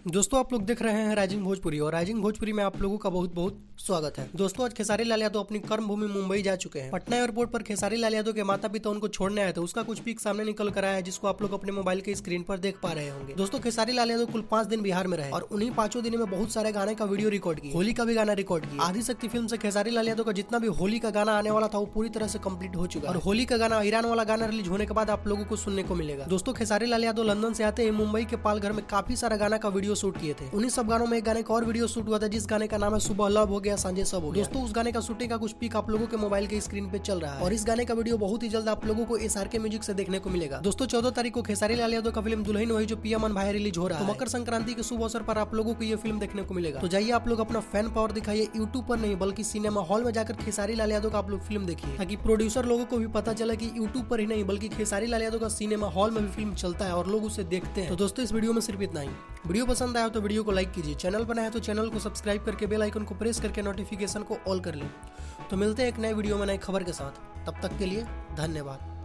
दोस्तों आप लोग देख रहे हैं राइजिंग भोजपुरी और राइजिंग भोजपुरी में आप लोगों का बहुत बहुत स्वागत है। दोस्तों आज खेसारी लाल यादव अपनी कर्म भूमि मुंबई जा चुके हैं। पटना एयरपोर्ट पर खेसारी लाल यादव के माता पिता उनको छोड़ने आए थे, उसका कुछ पिक सामने निकल कर आया है जिसको आप लोग अपने मोबाइल के स्क्रीन पर देख पा रहे होंगे। दोस्तों खेसारी लाल यादव कुल 5 दिन बिहार में रहे और उन्हीं 5 दिन में बहुत सारे गाने का वीडियो रिकॉर्ड किया, होली का भी गाना रिकॉर्ड किया। आदि शक्ति फिल्म से खेसारी लाल यादव का जितना भी होली का गाना आने वाला था वो पूरी तरह से कंप्लीट हो चुका है और होली का गाना ईरान वाला गाना रिलीज होने के बाद आप लोगों को सुनने को मिलेगा। दोस्तों खेसारी लाल यादव लंदन से आते ही मुंबई के पालघर में काफी सारा गाना का वीडियो शूट किए थे। उन्हीं सब गानों में एक गाने का और वीडियो शूट हुआ था जिस गाने का नाम है सुबह लव हो गया सांझे सब हो गया। दोस्तों उस गाने का शूटिंग का कुछ पिक आप लोगों के मोबाइल के स्क्रीन पे चल रहा है और इस गाने का वीडियो बहुत ही जल्द आप लोगों को SRK म्यूजिक से देखने को मिलेगा। दोस्तों 14 तारीख को खेसारी लाल यादव का फिल्म दुल्हन वही जो पिया मन भाई रिलीज हो रहा है, तो मकर संक्रांति के शुभ अवसर पर आप लोगों को ये फिल्म देखने को मिलेगा। तो जाइए आप लोग अपना फैन पावर दिखाइए, यूट्यूब पर नहीं बल्कि सिनेमा हॉल में जाकर खेसारी लाल यादव का आप लोग फिल्म देखिए, ताकि प्रोड्यूसर लोगों को भी पता चले कि यूट्यूब पर ही नहीं बल्कि खेसारी लाल यादव का सिनेमा हॉल में भी फिल्म चलता है और लोग उसे देखते हैं। तो दोस्तों इस वीडियो में सिर्फ इतना ही। वीडियो पसंद आया तो वीडियो को लाइक कीजिए, चैनल पर नया है तो चैनल को सब्सक्राइब करके बेल आइकन को प्रेस करके नोटिफिकेशन को ऑल कर लें। तो मिलते हैं एक नए वीडियो में नई खबर के साथ, तब तक के लिए धन्यवाद।